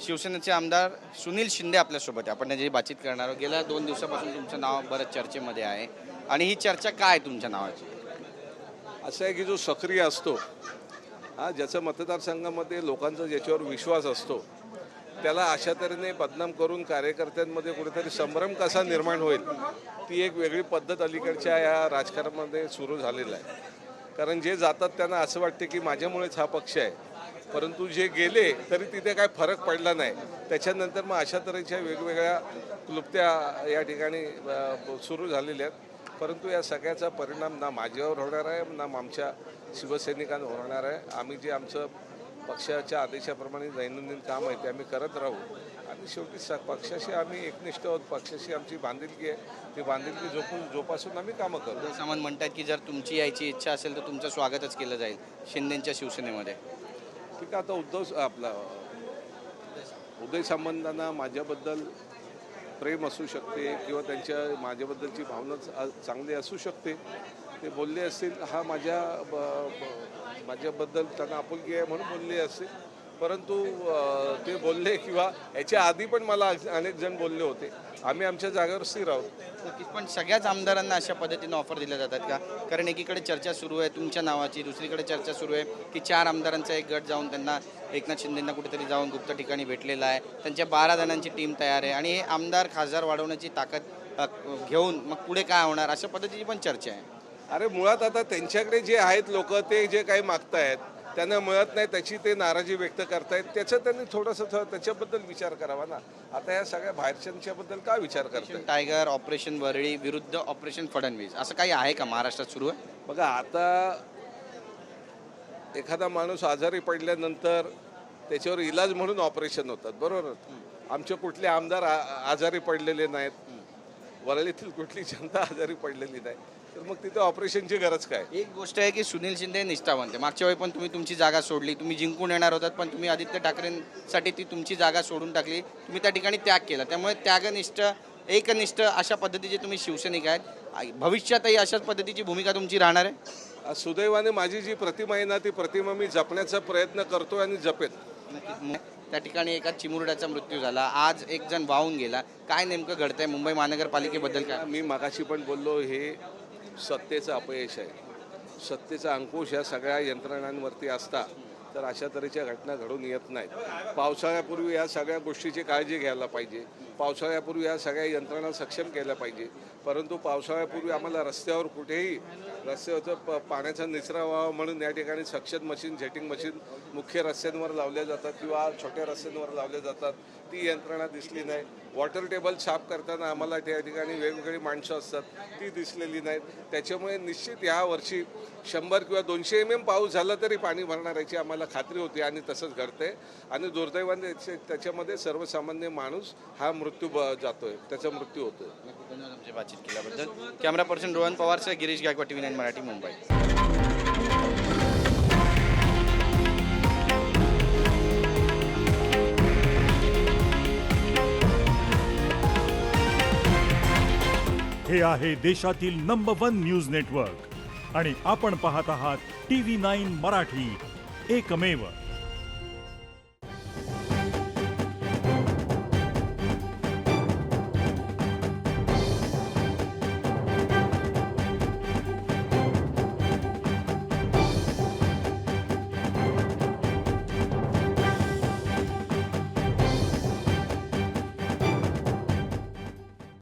शिवसेनेचे आमदार सुनील शिंदे आपल्यासोबत आहे. आपण त्याची बातचीत करणार आहोत. गेल्या 2 दिवसापासून तुमचं नाव बरंच चर्चेमध्ये आहे आणि ही चर्चा काय आहे तुमच्या नावाची? असं आहे की जो सक्रिय असतो ज्याचा मतदारसंघामध्ये लोकांचा ज्याच्यावर विश्वास असतो त्याला अशा तऱ्हेने बदनाम करून कार्यकर्त्यांमध्ये कुठेतरी संभ्रम कसा निर्माण होईल ती एक वेगळी पद्धत अलीकडच्या या राजकारणामध्ये सुरू झालेला आहे. कारण जे जातात त्यांना असं वाटते की माझ्यामुळेच हा पक्ष आहे, परंतु जे गेले तरी तिथे काय फरक पडला नाही. त्याच्यानंतर मग अशा तऱ्हेच्या वेगवेगळ्या क्लुप्त्या या ठिकाणी सुरू झालेल्या आहेत. परंतु या सगळ्याचा परिणाम ना माझ्यावर होणार आहे ना आमच्या शिवसैनिकांवर होणार आहे. आम्ही जे आमचं पक्षाच्या आदेशाप्रमाणे दैनंदिन काम आहे ते आम्ही करत राहू आणि शेवटी पक्षाशी आम्ही एकनिष्ठ आहोत. पक्षाशी आमची बांधिलकी आहे, ती बांधिलकी जोपासून आम्ही कामं करू. सामान म्हणतात की जर तुमची यायची इच्छा असेल तर तुमचं स्वागतच केलं जाईल शिंदेंच्या शिवसेनेमध्ये. ठीक आहे, आता उदय सामंतांना माझ्याबद्दल प्रेम असू शकते किंवा त्यांच्या माझ्याबद्दलची भावना चांगली असू शकते. ते बोलले असतील माझ्याबद्दल त्यांना आपुलकी आहे म्हणून बोलले असतील. परंतु ते बोलले किंवा याच्या आधी पण मला अनेक जण बोलले होते. आम्ही आमच्या जागेवर स्थिर आहोत. पण सगळ्याच आमदारांना अशा पद्धतीने ऑफर दिल्या जातात का? कारण एकीकडे चर्चा सुरू आहे तुमच्या नावाची, दुसरीकडे चर्चा सुरू आहे की 4 आमदारांचा एक गट जाऊन त्यांना एकनाथ शिंदेंना कुठेतरी जाऊन गुप्त ठिकाणी भेटलेला आहे. त्यांच्या 12 जणांची टीम तयार आहे आणि हे आमदार खासदार वाढवण्याची ताकद घेऊन मग पुढे काय होणार अशा पद्धतीची पण चर्चा आहे. अरे मुळात आता त्यांच्याकडे जे आहेत लोक ते जे काही मागतायत त्यांना मिळत नाही त्याची ते नाराजी व्यक्त करतायत. त्याचं त्यांनी थोडंसं त्याच्याबद्दल विचार करावा ना. आता या सगळ्या बाहेरच्यांच्याबद्दल काय विचार करताय? टायगर, ऑपरेशन वरळी विरुद्ध ऑपरेशन फडणवीस असं काही आहे का महाराष्ट्रात सुरू आहे? बघा, आता एखादा माणूस आजारी पडल्यानंतर त्याच्यावर इलाज म्हणून ऑपरेशन होतात, बरोबर. आमचे कुठले आमदार आजारी पडलेले नाहीत, वरळीतील कुठली जनता आजारी पडलेली नाही, तर मग तिथे ऑपरेशनची गरज काय? एक गोष्ट आहे की सुनील शिंदे निष्ठावंत आहे. मागच्या वेळी पण तुम्ही तुमची जागा सोडली, तुम्ही जिंकून येणार होतात पण तुम्ही आदित्य ठाकरेंसाठी ती तुमची जागा सोडून टाकली, तुम्ही त्या ठिकाणी त्याग केला. त्यामुळे त्यागनिष्ठ एकनिष्ठ अशा पद्धतीचे तुम्ही शिवसैनिक आहेत. भविष्यातही अशाच पद्धतीची भूमिका तुमची राहणार आहे? सुदैवाने माझी जी प्रतिमा आहे ना ती प्रतिमा मी जपण्याचा प्रयत्न करतोय आणि जपेन. त्या ठिकाणी एका चिमुरड्याचा मृत्यू झाला, आज एक जण वाहून गेला. काय नेमकं घडतंय मुंबई महानगरपालिकेबद्दल काय? मी मागाशी पण बोललो, हे सत्तेचं अपयश आहे. सत्तेचा अंकुश ह्या सगळ्या यंत्रणांवरती असता तर अशा तऱ्हेच्या घटना घडून येत नाहीत. पावसाळ्यापूर्वी या सगळ्या गोष्टीची काळजी घ्यायला पाहिजे. पावसाळ्यापूर्वी या सगळ्या यंत्रणा सक्षम केल्या पाहिजे. परंतु पावसाळ्यापूर्वी आम्हाला रस्त्यावर कुठेही रस्त्यावरचं पाण्याचा निचरा व्हावा म्हणून या ठिकाणी सक्शन मशीन, जेटिंग मशीन मुख्य रस्त्यांवर लावल्या जातात किंवा छोट्या रस्त्यांवर लावल्या जातात. ती यंत्रणा दिसली नाही. वॉटर टेबल साफ करताना आम्हाला त्या ठिकाणी वेगवेगळी माणसं असतात, ती दिसलेली नाहीत. त्याच्यामुळे निश्चित ह्या वर्षी 100 किंवा 200 mm पाऊस झाला तरी पाणी भरणार याची आम्हाला खात्री होती आणि तसंच घडतंय. आणि दुर्दैवाने त्याच्यामध्ये सर्वसामान्य माणूस हा मृत्यू जातोय, त्याचा मृत्यू होतोय. धन्यवाद आमची बातचीत केल्याबद्दल. कॅमेरा पर्सन रोहन पवारसह गिरीश गायकवाड, TV9 मराठी, मुंबई. हे आहे देशातील नंबर 1 न्यूज नेटवर्क आणि आपण पाहत आहात TV9 मराठी, एकमेव.